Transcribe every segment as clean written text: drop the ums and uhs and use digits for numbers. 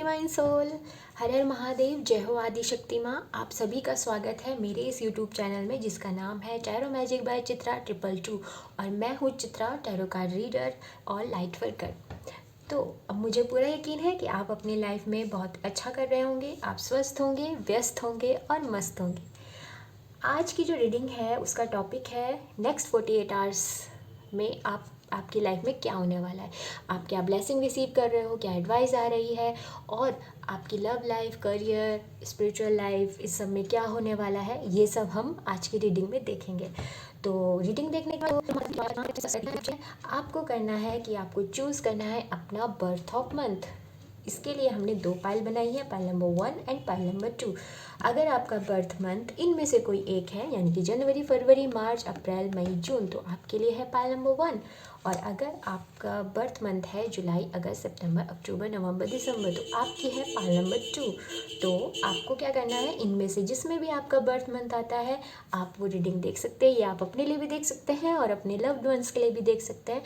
Divine soul. Har Har Mahadev, जय हो आदि शक्ति माँ। आप सभी का स्वागत है मेरे इस यूट्यूब चैनल में जिसका नाम है टैरो मैजिक बाय चित्रा 222 और मैं हूँ चित्रा, टैरो कार्ड रीडर और लाइट वर्कर। तो अब मुझे पूरा यकीन है कि आप अपनी लाइफ में बहुत अच्छा कर रहे होंगे, आप स्वस्थ होंगे, व्यस्त होंगे और मस्त होंगे। आज की जो रीडिंग है उसका टॉपिक है नेक्स्ट 48 आवर्स में आपकी लाइफ में क्या होने वाला है, आप क्या ब्लेसिंग रिसीव कर रहे हो, क्या एडवाइस आ रही है और आपकी love life, career, spiritual life, इस सब में क्या होने वाला है, ये सब हम आज की रीडिंग में देखेंगे। तो रीडिंग देखने के बाद आपको करना है कि आपको चूज़ करना है अपना बर्थ ऑफ मंथ। इसके लिए हमने 2 पाइल बनाई है, pile number 1 and pile number 2। अगर आपका बर्थ मंथ इनमें से कोई एक है, यानी कि जनवरी, फरवरी, मार्च, अप्रैल, मई, जून, तो आपके लिए है पाइल नंबर 1। और अगर आपका बर्थ मंथ है जुलाई, अगस्त, सितंबर, अक्टूबर, नवंबर, दिसंबर, तो आपकी है पाइल नंबर 2। तो आपको क्या करना है, इनमें से जिसमें भी आपका बर्थ मंथ आता है आप वो रीडिंग देख सकते हैं, या आप अपने लिए भी देख सकते हैं और अपने लव्ड वंस के लिए भी देख सकते हैं।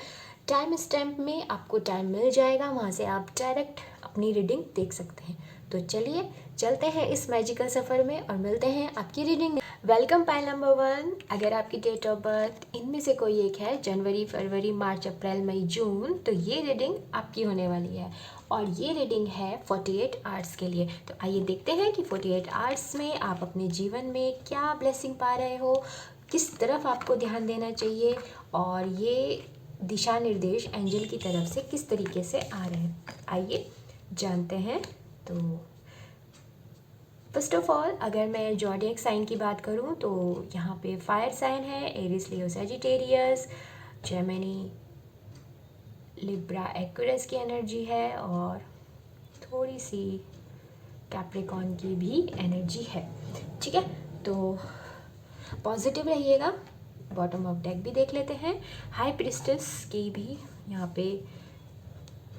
टाइम स्टैम्प में आपको टाइम मिल जाएगा, वहाँ से आप डायरेक्ट अपनी रीडिंग देख सकते हैं। तो चलिए चलते हैं इस मैजिकल सफ़र में और मिलते हैं आपकी रीडिंग में। Welcome pile number 1। अगर आपकी डेट ऑफ बर्थ इनमें से कोई एक है, जनवरी, फरवरी, मार्च, अप्रैल, मई, जून, तो ये रीडिंग आपकी होने वाली है और ये रीडिंग है 48 आवर्स के लिए। तो आइए देखते हैं कि 48 आवर्स में आप अपने जीवन में क्या ब्लेसिंग पा रहे हो, किस तरफ आपको ध्यान देना चाहिए और ये दिशा निर्देश एंजल की तरफ से किस तरीके से आ रहे हैं, आइए जानते हैं। तो फर्स्ट ऑफ ऑल अगर मैं ज़ोडिएक साइन की बात करूं तो यहाँ पे फायर साइन है, एरिस, लियो, सजिटेरियस, जेमिनी, लिब्रा, एक्वेरियस की एनर्जी है और थोड़ी सी कैप्रिकॉर्न की भी एनर्जी है। ठीक है, तो पॉजिटिव रहिएगा। बॉटम ऑफ डेक भी देख लेते हैं, हाई प्रिस्टेस की भी यहाँ पे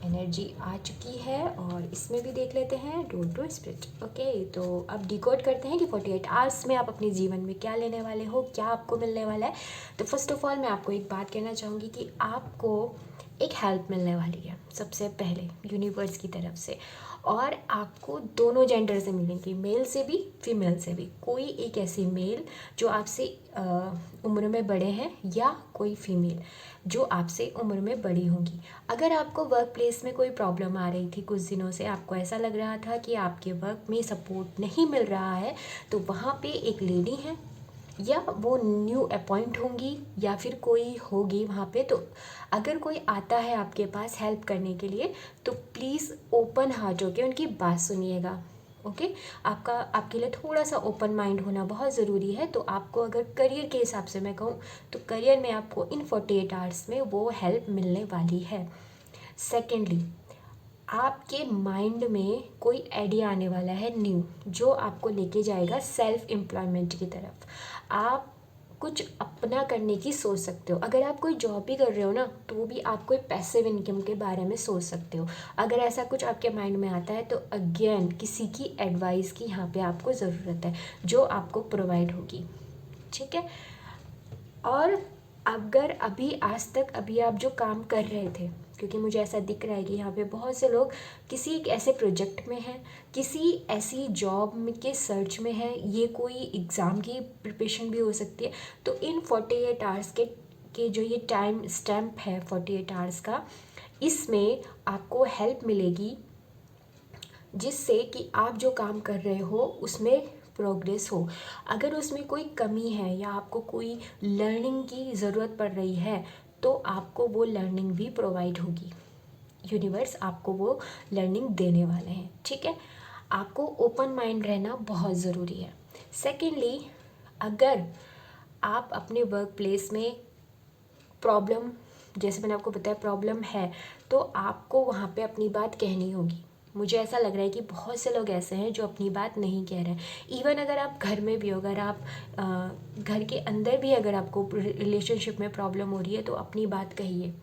एनर्जी आ चुकी है और इसमें भी देख लेते हैं डोर टू स्पिरिट। ओके, तो अब डिकोड करते हैं कि 48 आवर्स में आप अपने जीवन में क्या लेने वाले हो, क्या आपको मिलने वाला है। तो फर्स्ट ऑफ ऑल मैं आपको एक बात कहना चाहूँगी कि आपको एक हेल्प मिलने वाली है सबसे पहले यूनिवर्स की तरफ से, और आपको दोनों जेंडर से मिलेंगी, मेल से भी फीमेल से भी। कोई एक ऐसी मेल जो आपसे उम्र में बड़े हैं या कोई फीमेल जो आपसे उम्र में बड़ी होंगी। अगर आपको वर्क प्लेस में कोई प्रॉब्लम आ रही थी कुछ दिनों से, आपको ऐसा लग रहा था कि आपके वर्क में सपोर्ट नहीं मिल रहा है, तो वहाँ पे एक लेडी है या वो न्यू अपॉइंट होंगी या फिर कोई होगी वहाँ पे। तो अगर कोई आता है आपके पास हेल्प करने के लिए तो प्लीज़ ओपन हार्ट होकर उनकी बात सुनिएगा। ओके, आपके लिए थोड़ा सा ओपन माइंड होना बहुत ज़रूरी है। तो आपको अगर करियर के हिसाब से मैं कहूँ तो करियर में आपको इन 48 आवर्स में वो हेल्प मिलने वाली है। सेकेंडली, आपके माइंड में कोई आइडिया आने वाला है न्यू, जो आपको लेके जाएगा सेल्फ एम्प्लॉयमेंट की तरफ। आप कुछ अपना करने की सोच सकते हो। अगर आप कोई जॉब भी कर रहे हो ना, तो भी आप कोई पैसिव इनकम के बारे में सोच सकते हो। अगर ऐसा कुछ आपके माइंड में आता है तो अगेन किसी की एडवाइस की यहाँ पे आपको ज़रूरत है, जो आपको प्रोवाइड होगी। ठीक है, और अगर अभी आज तक अभी आप जो काम कर रहे थे, क्योंकि मुझे ऐसा दिख रहा है कि यहाँ पे बहुत से लोग किसी एक ऐसे प्रोजेक्ट में हैं, किसी ऐसी जॉब के सर्च में हैं, ये कोई एग्ज़ाम की प्रिपरेशन भी हो सकती है। तो इन 48 आवर्स के जो ये टाइम स्टैम्प है 48 आवर्स का, इसमें आपको हेल्प मिलेगी जिससे कि आप जो काम कर रहे हो उसमें प्रोग्रेस हो। अगर उसमें कोई कमी है या आपको कोई लर्निंग की ज़रूरत पड़ रही है तो आपको वो लर्निंग भी प्रोवाइड होगी। यूनिवर्स आपको वो लर्निंग देने वाले हैं। ठीक है, आपको ओपन माइंड रहना बहुत ज़रूरी है। सेकेंडली, अगर आप अपने वर्क प्लेस में प्रॉब्लम, जैसे मैंने आपको बताया प्रॉब्लम है, तो आपको वहाँ पे अपनी बात कहनी होगी। मुझे ऐसा लग रहा है कि बहुत से लोग ऐसे हैं जो अपनी बात नहीं कह रहे हैं। इवन अगर आप घर में भी हो, अगर आप घर के अंदर भी अगर आपको रिलेशनशिप में प्रॉब्लम हो रही है तो अपनी बात कहिए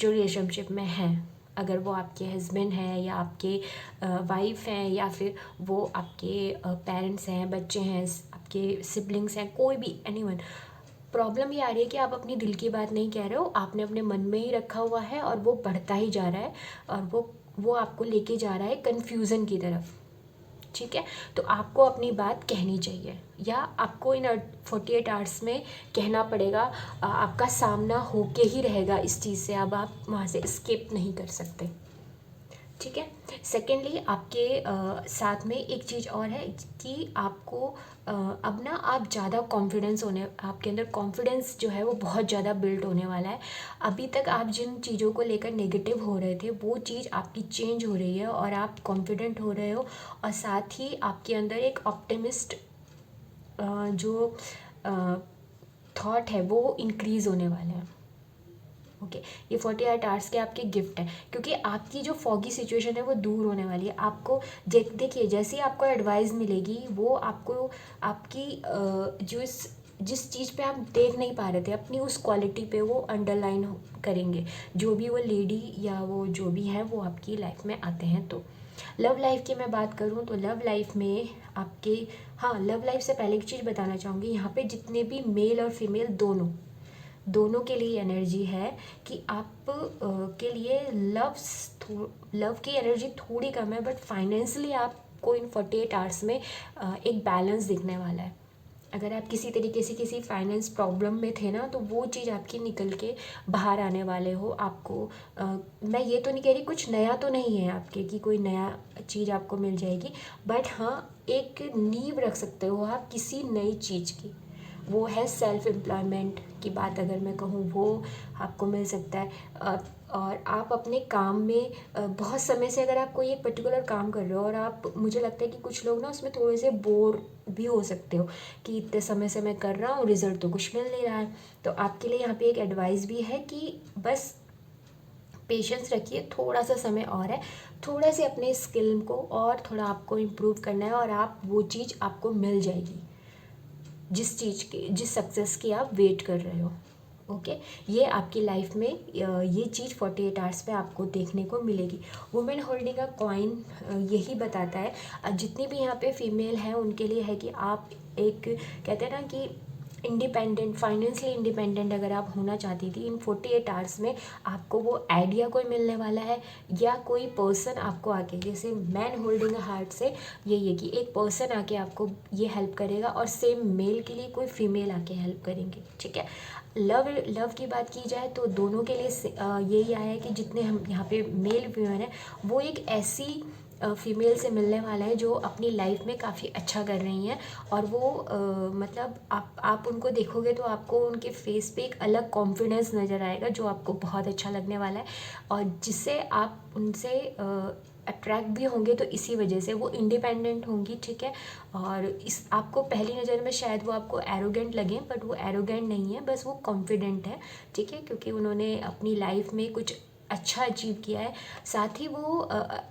जो रिलेशनशिप में है। अगर वो आपके हस्बैंड हैं या आपके वाइफ हैं या फिर वो आपके पेरेंट्स हैं, बच्चे हैं, आपके सिबलिंग्स हैं, कोई भी एनीवन, प्रॉब्लम ये आ रही है कि आप अपनी दिल की बात नहीं कह रहे हो, आपने अपने मन में ही रखा हुआ है और वो बढ़ता ही जा रहा है और वो वो आपको लेके जा रहा है कन्फ्यूज़न की तरफ, ठीक है। तो आपको अपनी बात कहनी चाहिए, या आपको इन 48 आवर्स में कहना पड़ेगा। आपका सामना होके ही रहेगा इस चीज़ से, अब आप वहाँ से स्केप नहीं कर सकते, ठीक है। सेकेंडली आपके साथ में एक चीज़ और है कि आपको अब ना आप ज़्यादा कॉन्फिडेंस होने, आपके अंदर कॉन्फिडेंस जो है वो बहुत ज़्यादा बिल्ड होने वाला है। अभी तक आप जिन चीज़ों को लेकर नेगेटिव हो रहे थे वो चीज़ आपकी चेंज हो रही है और आप कॉन्फिडेंट हो रहे हो, और साथ ही आपके अंदर एक ऑप्टिमिस्ट जो थॉट है वो इंक्रीज़ होने वाले हैं। ओके, ये 48 आवर्स के आपके गिफ्ट है, क्योंकि आपकी जो फॉगी सिचुएशन है वो दूर होने वाली है। आपको देखिए, जैसे ही आपको एडवाइस मिलेगी वो आपको आपकी जिस चीज़ पे आप देख नहीं पा रहे थे अपनी उस क्वालिटी पे वो अंडरलाइन करेंगे। जो भी वो लेडी या वो जो भी हैं वो आपकी लाइफ में आते हैं। तो लव लाइफ की मैं बात करूँ तो लव लाइफ में आपके, हाँ, लव लाइफ से पहले एक चीज़ बताना चाहूँगी, यहाँ पे जितने भी मेल और फीमेल दोनों के लिए एनर्जी है कि आप के लिए लव की एनर्जी थोड़ी कम है, बट फाइनेंशियली आपको इन 48 आवर्स में एक बैलेंस दिखने वाला है। अगर आप किसी तरीके से किसी फाइनेंस प्रॉब्लम में थे ना, तो वो चीज़ आपकी निकल के बाहर आने वाले हो। आपको मैं ये तो नहीं कह रही कुछ नया तो नहीं है आपके कि कोई नया चीज़ आपको मिल जाएगी, बट हाँ एक नींव रख सकते हो आप किसी नई चीज़ की। वो है सेल्फ एम्प्लॉयमेंट की बात अगर मैं कहूँ, वो आपको मिल सकता है। और आप अपने काम में बहुत समय से अगर आप कोई एक पर्टिकुलर काम कर रहे हो और आप, मुझे लगता है कि कुछ लोग ना उसमें थोड़े से बोर भी हो सकते हो कि इतने समय से मैं कर रहा हूँ, रिजल्ट तो कुछ मिल नहीं रहा है। तो आपके लिए यहाँ पे एक एडवाइस भी है कि बस पेशेंस रखिए, थोड़ा सा समय और है, थोड़ा से अपने स्किल को और थोड़ा आपको इम्प्रूव करना है और आप वो चीज़ आपको मिल जाएगी जिस सक्सेस की आप वेट कर रहे हो। ओके, ये आपकी लाइफ में ये चीज़ 48 आवर्स में आपको देखने को मिलेगी। वुमेन होल्डिंग अ कॉइन यही बताता है, जितनी भी यहाँ पे फीमेल हैं उनके लिए है कि आप एक, कहते हैं ना कि इंडिपेंडेंट, फाइनेंशियली इंडिपेंडेंट अगर आप होना चाहती थी, इन 48 आवर्स में आपको वो आइडिया कोई मिलने वाला है, या कोई पर्सन आपको आके, जैसे मैन होल्डिंग हार्ट से यही है कि एक पर्सन आके आपको ये हेल्प करेगा, और सेम मेल के लिए कोई फीमेल आके हेल्प करेंगे, ठीक है। लव की बात की जाए तो दोनों के लिए यही आया है कि जितने हम यहाँ पे मेल व्यूअर हैं वो एक ऐसी फीमेल से मिलने वाला है जो अपनी लाइफ में काफ़ी अच्छा कर रही हैं, और वो मतलब आप उनको देखोगे तो आपको उनके फेस पे एक अलग कॉन्फिडेंस नज़र आएगा जो आपको बहुत अच्छा लगने वाला है, और जिससे आप उनसे अट्रैक्ट भी होंगे। तो इसी वजह से वो इंडिपेंडेंट होंगी, ठीक है। और इस आपको पहली नज़र में शायद वो आपको एरोगेंट लगे, बट वो एरोगेंट नहीं है, बस वो कॉन्फिडेंट है, ठीक है, क्योंकि उन्होंने अपनी लाइफ में कुछ अच्छा अचीव किया है। साथ ही वो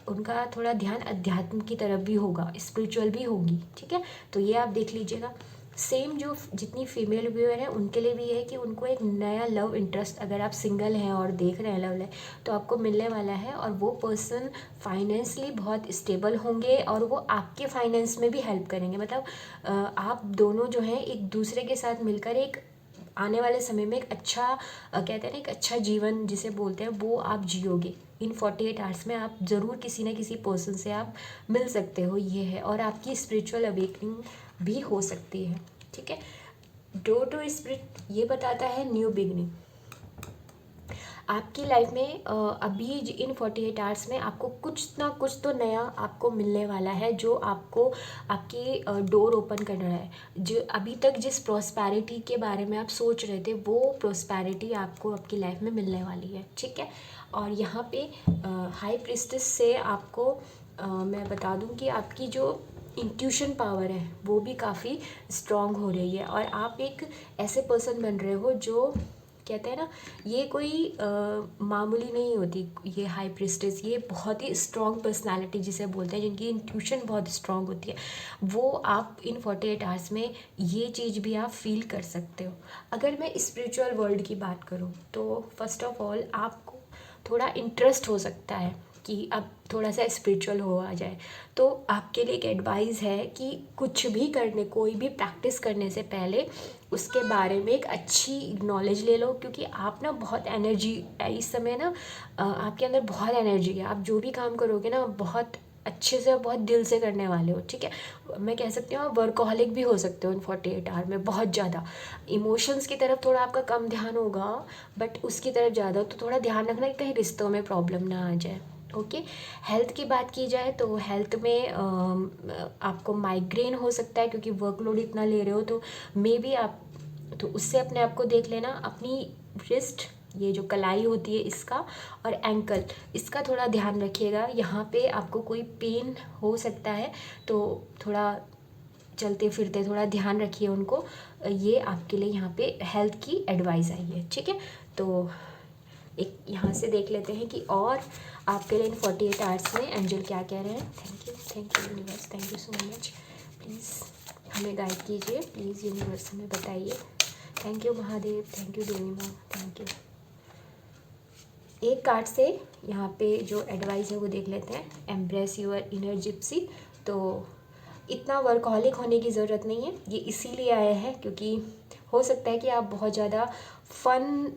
उनका थोड़ा ध्यान अध्यात्म की तरफ भी होगा, स्पिरिचुअल भी होगी, ठीक है। तो ये आप देख लीजिएगा। सेम जो जितनी फीमेल व्यूअर है उनके लिए भी है कि उनको एक नया लव इंटरेस्ट, अगर आप सिंगल हैं और देख रहे हैं लव लाइफ, तो आपको मिलने वाला है, और वो पर्सन फाइनेंशियली बहुत स्टेबल होंगे और वो आपके फाइनेंस में भी हेल्प करेंगे। मतलब आप दोनों जो हैं एक दूसरे के साथ मिलकर एक आने वाले समय में एक अच्छा कहते हैं ना, एक अच्छा जीवन जिसे बोलते हैं, वो आप जियोगे। इन 48 आवर्स में आप ज़रूर किसी न किसी पर्सन से आप मिल सकते हो, ये है, और आपकी स्पिरिचुअल अवेकनिंग भी हो सकती है, ठीक है। डोर टू स्पिरिट ये बताता है न्यू बिगनिंग। आपकी लाइफ में अभी इन 48 आवर्स में आपको कुछ ना कुछ तो नया आपको मिलने वाला है, जो आपको आपकी डोर ओपन कर रहा है। जो अभी तक जिस प्रॉस्पैरिटी के बारे में आप सोच रहे थे, वो प्रॉस्पैरिटी आपको आपकी लाइफ में मिलने वाली है, ठीक है। और यहाँ पे हाई प्रिस्टेस से आपको मैं बता दूँ कि आपकी जो इंट्यूशन पावर है वो भी काफ़ी स्ट्रॉन्ग हो रही है, और आप एक ऐसे पर्सन बन रहे हो जो, कहते हैं ना, ये कोई मामूली नहीं होती ये हाई प्रिस्टेस, ये बहुत ही स्ट्रॉन्ग पर्सनालिटी जिसे बोलते हैं, जिनकी इंट्यूशन बहुत स्ट्रॉन्ग होती है, वो आप इन 48 आवर्स में ये चीज़ भी आप फील कर सकते हो। अगर मैं स्पिरिचुअल वर्ल्ड की बात करूँ तो फर्स्ट ऑफ ऑल आपको थोड़ा इंटरेस्ट हो सकता है कि अब थोड़ा सा स्पिरिचुअल हो आ जाए, तो आपके लिए एक एडवाइस है कि कुछ भी करने, कोई भी प्रैक्टिस करने से पहले उसके बारे में एक अच्छी नॉलेज ले लो, क्योंकि आप ना बहुत एनर्जी इस समय ना आपके अंदर बहुत एनर्जी है। आप जो भी काम करोगे ना बहुत अच्छे से और बहुत दिल से करने वाले हो, ठीक है। मैं कह सकती हूँ आप वर्कहॉलिक भी हो सकते हो इन 48 आवर में, बहुत ज़्यादा। इमोशंस की तरफ थोड़ा आपका कम ध्यान होगा, बट उसकी तरफ ज़्यादा, तो थोड़ा ध्यान रखना कि कहीं रिश्तों में प्रॉब्लम ना आ जाए। ओके। हेल्थ की बात की जाए तो हेल्थ में आपको माइग्रेन हो सकता है, क्योंकि वर्कलोड इतना ले रहे हो, तो मे बी आप, तो उससे अपने आप को देख लेना। अपनी रिस्ट, ये जो कलाई होती है इसका, और एंकल, इसका थोड़ा ध्यान रखिएगा। यहाँ पे आपको कोई पेन हो सकता है, तो थोड़ा चलते फिरते थोड़ा ध्यान रखिए उनको। ये आपके लिए यहाँ पे हेल्थ की एडवाइस आई है, ठीक है। तो एक यहाँ से देख लेते हैं कि और आपके लिए इन 48 आवर्स में एंजल क्या कह रहे हैं। Thank you universe, thank you so much. Please हमें गाइड कीजिए, प्लीज़ यूनिवर्स हमें बताइए। Thank you Mahadev, thank you देवी माँ, थैंक यू। एक कार्ड से यहाँ पे जो एडवाइस है वो देख लेते हैं। Embrace your inner gypsy. तो इतना वर्कहॉलिक होने की ज़रूरत नहीं है, ये इसीलिए आया है क्योंकि हो सकता है कि आप बहुत ज़्यादा फन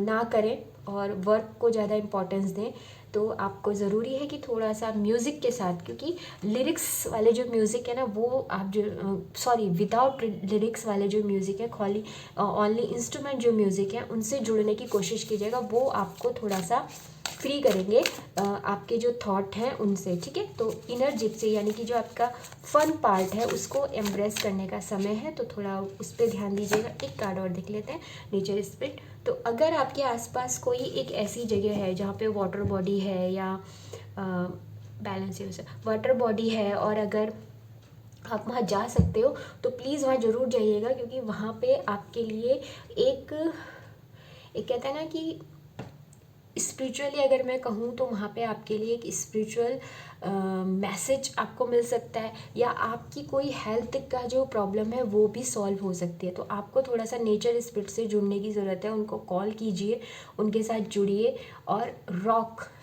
ना करें और वर्क को ज़्यादा इम्पोर्टेंस दें। तो आपको ज़रूरी है कि थोड़ा सा म्यूज़िक के साथ, क्योंकि लिरिक्स वाले जो म्यूज़िक है ना वो आप जो सॉरी विदाउट लिरिक्स वाले जो म्यूज़िक है, खाली ओनली इंस्ट्रूमेंट जो म्यूज़िक है, उनसे जुड़ने की कोशिश कीजिएगा। वो आपको थोड़ा सा फ्री करेंगे आपके जो थॉट हैं उनसे, ठीक है। तो इनर जिप्सी यानी कि जो आपका फन पार्ट है उसको एम्ब्रेस करने का समय है, तो थोड़ा उस पर ध्यान दीजिएगा। एक कार्ड और देख लेते हैं, नेचर स्पिरिट। तो अगर आपके आसपास कोई एक ऐसी जगह है जहाँ पे वाटर बॉडी है या बैलेंस वाटर बॉडी है, और अगर आप वहाँ जा सकते हो तो प्लीज़ वहाँ ज़रूर जाइएगा, क्योंकि वहाँ पे आपके लिए एक कहता है ना कि स्पिरिचुअली अगर मैं कहूँ तो वहाँ पे आपके लिए एक स्पिरिचुअल मैसेज आपको मिल सकता है, या आपकी कोई हेल्थ का जो प्रॉब्लम है वो भी सॉल्व हो सकती है। तो आपको थोड़ा सा नेचर स्पिरिट से जुड़ने की ज़रूरत है। उनको कॉल कीजिए, उनके साथ जुड़िए, और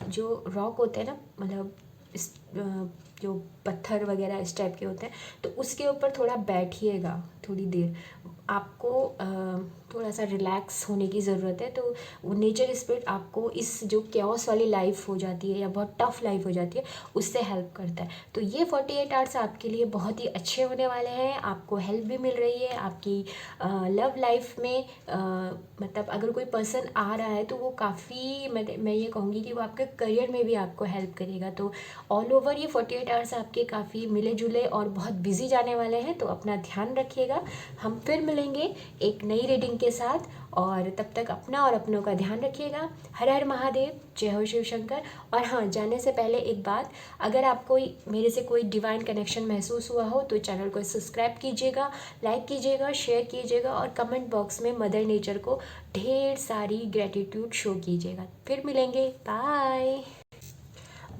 जो रॉक होते हैं ना, मतलब जो पत्थर वगैरह इस टाइप के होते हैं, तो उसके ऊपर थोड़ा बैठिएगा थोड़ी देर। आपको थोड़ा सा रिलैक्स होने की ज़रूरत है। तो वो नेचर स्पिरिट आपको इस जो कैओस वाली लाइफ हो जाती है या बहुत टफ लाइफ हो जाती है उससे हेल्प करता है। तो ये 48 आवर्स आपके लिए बहुत ही अच्छे होने वाले हैं। आपको हेल्प भी मिल रही है आपकी लव लाइफ में। मतलब अगर कोई पर्सन आ रहा है तो वो काफ़ी, मैं ये कहूँगी कि वो आपके करियर में भी आपको हेल्प करेगा। तो ऑल ओवर ये 48 आवर्स आपके काफ़ी मिले जुले और बहुत बिजी जाने वाले हैं। तो अपना ध्यान रखिएगा। हम फिर मिलेंगे एक नई रीडिंग के साथ, और तब तक अपना और अपनों का ध्यान रखिएगा। हर हर महादेव, जय हो शिव शंकर। और हाँ, जाने से पहले एक बात, अगर आपको मेरे से कोई डिवाइन कनेक्शन महसूस हुआ हो तो चैनल को सब्सक्राइब कीजिएगा, लाइक कीजिएगा, शेयर कीजिएगा, और कमेंट बॉक्स में मदर नेचर को ढेर सारी ग्रेटिट्यूड शो कीजिएगा। फिर मिलेंगे, बाय।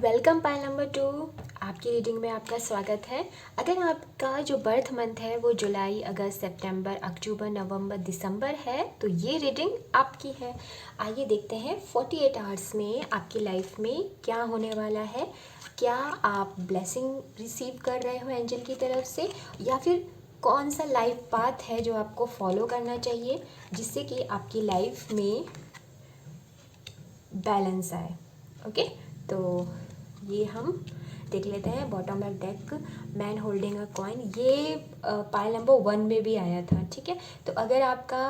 वेलकम पाइल नंबर 2, आपकी रीडिंग में आपका स्वागत है। अगर आपका जो बर्थ मंथ है वो जुलाई, अगस्त, सितंबर, अक्टूबर, नवंबर, दिसंबर है तो ये रीडिंग आपकी है। आइए देखते हैं 48 आवर्स में आपकी लाइफ में क्या होने वाला है। क्या आप ब्लेसिंग रिसीव कर रहे हो एंजल की तरफ से, या फिर कौन सा लाइफ पाथ है जो आपको फॉलो करना चाहिए जिससे कि आपकी लाइफ में बैलेंस आए। ओके, तो ये हम देख लेते हैं। Bottom of deck, man holding a coin, ये पाइल नंबर 1 में भी आया था, ठीक है। तो अगर आपका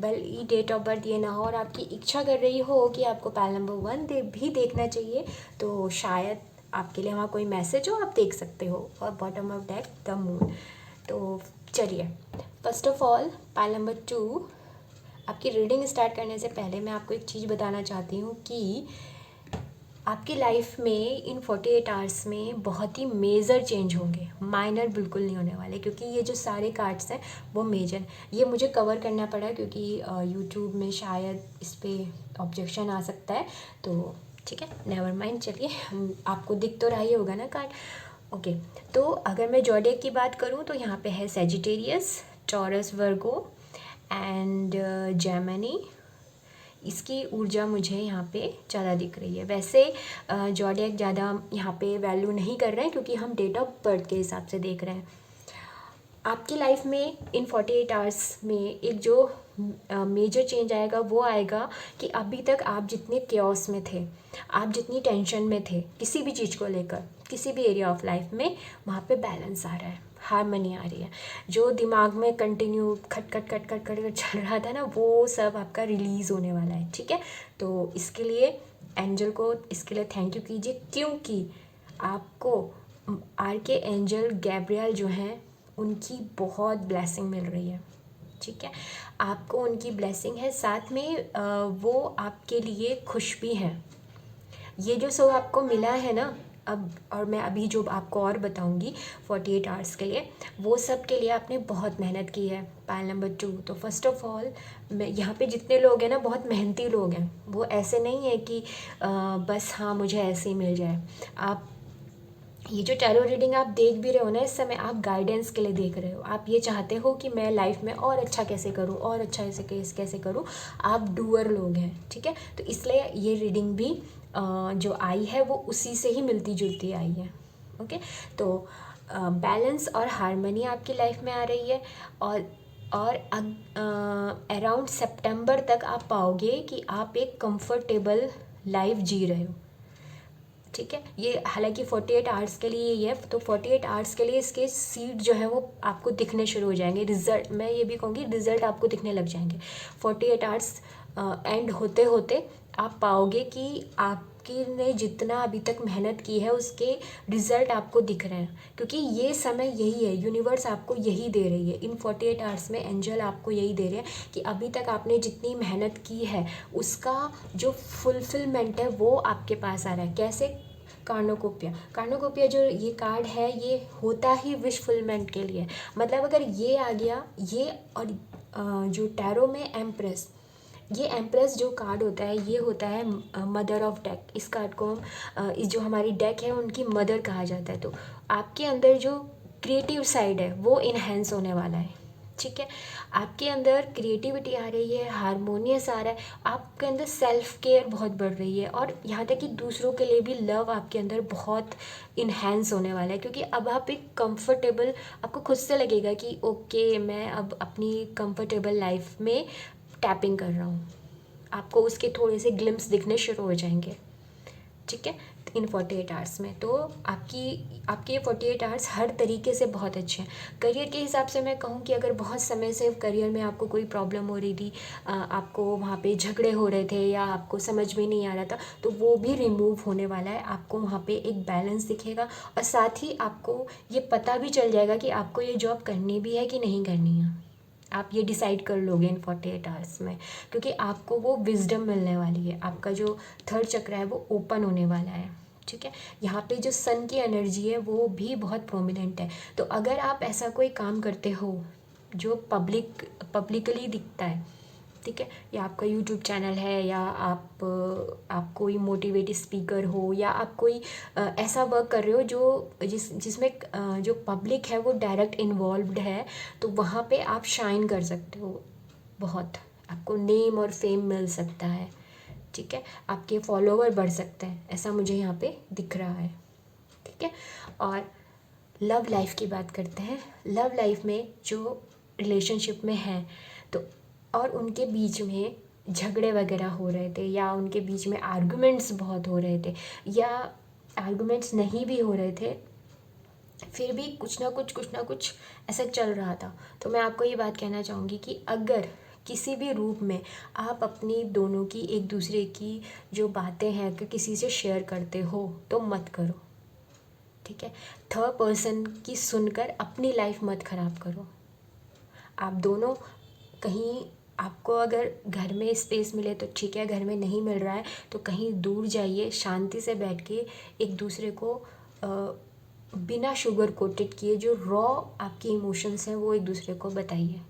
ये डेट ऑफ बर्थ ये ना हो और आपकी इच्छा कर रही हो कि आपको पाइल नंबर 1 भी देखना चाहिए, तो शायद आपके लिए वहाँ कोई मैसेज हो, आप देख सकते हो। और bottom of deck the moon. तो चलिए, first of all pile number 2, आपकी रीडिंग स्टार्ट करने से पहले मैं आपको एक चीज़ बताना चाहती हूँ कि आपकी लाइफ में इन 48 आवर्स में बहुत ही मेजर चेंज होंगे, माइनर बिल्कुल नहीं होने वाले, क्योंकि ये जो सारे कार्ड्स हैं वो मेजर। ये मुझे कवर करना पड़ा क्योंकि यूट्यूब में शायद इस पर ऑब्जेक्शन आ सकता है, तो ठीक है, नेवर माइंड। चलिए, आपको दिख तो रहा ही होगा ना कार्ड। ओके, तो अगर मैं ज़ोडिएक की बात करूँ तो यहाँ पे है Sagittarius, taurus, Virgo and Gemini. इसकी ऊर्जा मुझे यहाँ पे ज़्यादा दिख रही है। वैसे ज़ोडिएक ज़्यादा यहाँ पे वैल्यू नहीं कर रहे हैं क्योंकि हम डेट ऑफ बर्थ के हिसाब से देख रहे हैं। आपकी लाइफ में इन 48 आवर्स में एक जो मेजर चेंज आएगा वो आएगा कि अभी तक आप जितने क्योस में थे, आप जितनी टेंशन में थे किसी भी चीज़ को लेकर, किसी भी एरिया ऑफ लाइफ में, वहाँ पे बैलेंस आ रहा है, हारमनी आ रही है। जो दिमाग में कंटिन्यू खट खट खट खट खट खट चल रहा था ना, वो सब आपका रिलीज़ होने वाला है। ठीक है, तो इसके लिए एंजल को इसके लिए थैंक यू कीजिए, क्योंकि आपको आर के एंजल गैब्रियल जो हैं उनकी बहुत ब्लेसिंग मिल रही है। ठीक है, आपको उनकी ब्लेसिंग है, साथ में वो आपके लिए खुश भी हैं। ये जो सब आपको मिला है ना अब, और मैं अभी जो आपको और बताऊंगी 48 आवर्स के लिए, वो सब के लिए आपने बहुत मेहनत की है। पायल नंबर 2, तो फर्स्ट ऑफ ऑल मैं यहाँ पे जितने लोग हैं ना, बहुत मेहनती लोग हैं। वो ऐसे नहीं है कि बस हाँ मुझे ऐसे ही मिल जाए। आप ये जो टैरो रीडिंग आप देख भी रहे हो ना, इस समय आप गाइडेंस के लिए देख रहे हो। आप ये चाहते हो कि मैं लाइफ में और अच्छा कैसे करूँ, और अच्छा ऐसे कैसे करूँ। आप डूअर लोग हैं। ठीक है, तो इसलिए ये रीडिंग भी जो आई है वो उसी से ही मिलती जुलती आई है। ओके, तो बैलेंस और हारमनी आपकी लाइफ में आ रही है, और अराउंड सितंबर तक आप पाओगे कि आप एक कंफर्टेबल लाइफ जी रहे हो। ठीक है, ये हालांकि 48 आवर्स के लिए ये है, तो 48 आवर्स के लिए इसके सीड जो है वो आपको दिखने शुरू हो जाएंगे। रिजल्ट, मैं ये भी कहूँगी रिजल्ट आपको दिखने लग जाएंगे 48 आवर्स एंड होते होते। आप पाओगे कि आपकी ने जितना अभी तक मेहनत की है उसके रिजल्ट आपको दिख रहे हैं, क्योंकि ये समय यही है, यूनिवर्स आपको यही दे रही है। इन 48 आवर्स में एंजल आपको यही दे रहे हैं कि अभी तक आपने जितनी मेहनत की है उसका जो फुलफिलमेंट है वो आपके पास आ रहा है। कैसे? कार्नोकोपिया जो ये कार्ड है ये होता ही विश फुलफिलमेंट के लिए। मतलब अगर ये आ गया, ये और जो टैरो में एम्प्रेस, ये एम्प्रेस जो कार्ड होता है ये होता है मदर ऑफ डेक। इस कार्ड को हम इस जो हमारी डेक है उनकी मदर कहा जाता है। तो आपके अंदर जो क्रिएटिव साइड है वो इन्हेंस होने वाला है। ठीक है, आपके अंदर क्रिएटिविटी आ रही है, हारमोनियस आ रहा है, आपके अंदर सेल्फ केयर बहुत बढ़ रही है, और यहाँ तक कि दूसरों के लिए भी लव आपके अंदर बहुत इन्हेंस होने वाला है। क्योंकि अब आप एक कंफर्टेबल, आपको खुद से लगेगा कि ओके मैं अब अपनी कंफर्टेबल लाइफ में टैपिंग कर रहा हूँ। आपको उसके थोड़े से ग्लिम्स दिखने शुरू हो जाएंगे। ठीक है, इन 48 आवर्स में तो आपके ये 48 आवर्स हर तरीके से बहुत अच्छे हैं। करियर के हिसाब से मैं कहूँ कि अगर बहुत समय से करियर में आपको कोई प्रॉब्लम हो रही थी, आपको वहाँ पे झगड़े हो रहे थे या आपको समझ में नहीं आ रहा था, तो वो भी रिमूव होने वाला है। आपको वहाँ पे एक बैलेंस दिखेगा, और साथ ही आपको ये पता भी चल जाएगा कि आपको ये जॉब करनी भी है कि नहीं करनी है। आप ये डिसाइड कर लोगे इन 48 आवर्स में, क्योंकि आपको वो विजडम मिलने वाली है। आपका जो थर्ड चक्र है वो ओपन होने वाला है। ठीक है, यहाँ पे जो सन की एनर्जी है वो भी बहुत प्रोमिनेंट है। तो अगर आप ऐसा कोई काम करते हो जो पब्लिकली दिखता है, ठीक है, या आपका यूट्यूब चैनल है, या आप कोई मोटिवेटिव स्पीकर हो, या आप कोई ऐसा वर्क कर रहे हो जिसमें जो पब्लिक है वो डायरेक्ट इन्वॉल्व्ड है, तो वहाँ पे आप शाइन कर सकते हो बहुत। आपको नेम और फेम मिल सकता है। ठीक है, आपके फॉलोवर बढ़ सकते हैं, ऐसा मुझे यहाँ पे दिख रहा है। ठीक है, और लव लाइफ की बात करते हैं। लव लाइफ में जो रिलेशनशिप में है तो, और उनके बीच में झगड़े वगैरह हो रहे थे, या उनके बीच में आर्गुमेंट्स बहुत हो रहे थे, या आर्गुमेंट्स नहीं भी हो रहे थे, फिर भी कुछ ना कुछ ऐसा चल रहा था, तो मैं आपको ये बात कहना चाहूँगी कि अगर किसी भी रूप में आप अपनी दोनों की, एक दूसरे की जो बातें हैं अगर किसी से शेयर करते हो तो मत करो। ठीक है, थर्ड पर्सन की सुनकर अपनी लाइफ मत ख़राब करो। आप दोनों कहीं, आपको अगर घर में स्पेस मिले तो ठीक है, घर में नहीं मिल रहा है तो कहीं दूर जाइए, शांति से बैठ के एक दूसरे को बिना शुगर कोटेड किए जो रॉ आपकी इमोशंस हैं वो एक दूसरे को बताइए।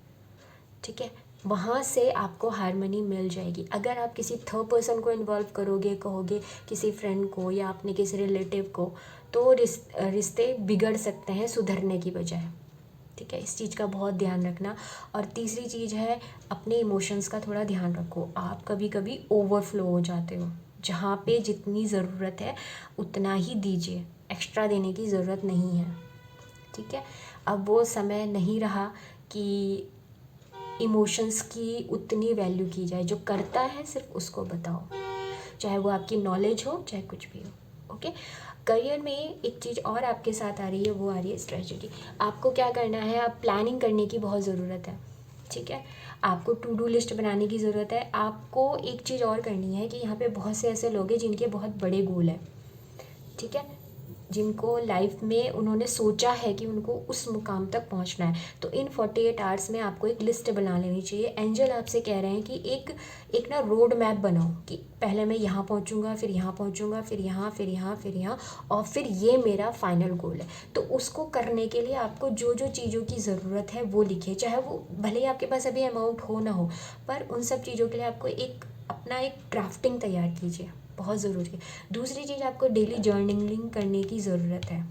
ठीक है, वहाँ से आपको हारमनी मिल जाएगी। अगर आप किसी थर्ड पर्सन को इन्वॉल्व करोगे, कहोगे किसी फ्रेंड को या अपने किसी रिलेटिव को, तो रिश्ते बिगड़ सकते हैं सुधरने की बजाय। ठीक है, इस चीज़ का बहुत ध्यान रखना। और तीसरी चीज़ है, अपने इमोशंस का थोड़ा ध्यान रखो। आप कभी कभी ओवरफ्लो हो जाते हो, जहाँ पे जितनी ज़रूरत है उतना ही दीजिए, एक्स्ट्रा देने की ज़रूरत नहीं है। ठीक है, अब वो समय नहीं रहा कि इमोशंस की उतनी वैल्यू की जाए। जो करता है सिर्फ उसको बताओ, चाहे वो आपकी नॉलेज हो चाहे कुछ भी हो। ओके, करियर में एक चीज़ और आपके साथ आ रही है, वो आ रही है स्ट्रेटजी। आपको क्या करना है, अब प्लानिंग करने की बहुत ज़रूरत है। ठीक है, आपको टू डू लिस्ट बनाने की ज़रूरत है। आपको एक चीज़ और करनी है कि यहाँ पे बहुत से ऐसे लोग हैं जिनके बहुत बड़े गोल हैं। ठीक है, जिनको लाइफ में उन्होंने सोचा है कि उनको उस मुकाम तक पहुंचना है। तो इन 48 आवर्स में आपको एक लिस्ट बना लेनी चाहिए। एंजल आपसे कह रहे हैं कि एक ना रोड मैप बनाओ कि पहले मैं यहाँ पहुँचूँगा, फिर यहाँ पहुँचूँगा, फिर यहाँ, फिर यहाँ, फिर यहाँ, और फिर ये मेरा फाइनल गोल है। तो उसको करने के लिए आपको जो जो चीज़ों की ज़रूरत है वो लिखिए, चाहे वो भले ही आपके पास अभी अमाउंट हो ना हो, पर उन सब चीज़ों के लिए आपको अपना एक ड्राफ्टिंग तैयार कीजिए, बहुत ज़रूरी है। दूसरी चीज़, आपको डेली जर्नलिंग करने की ज़रूरत है।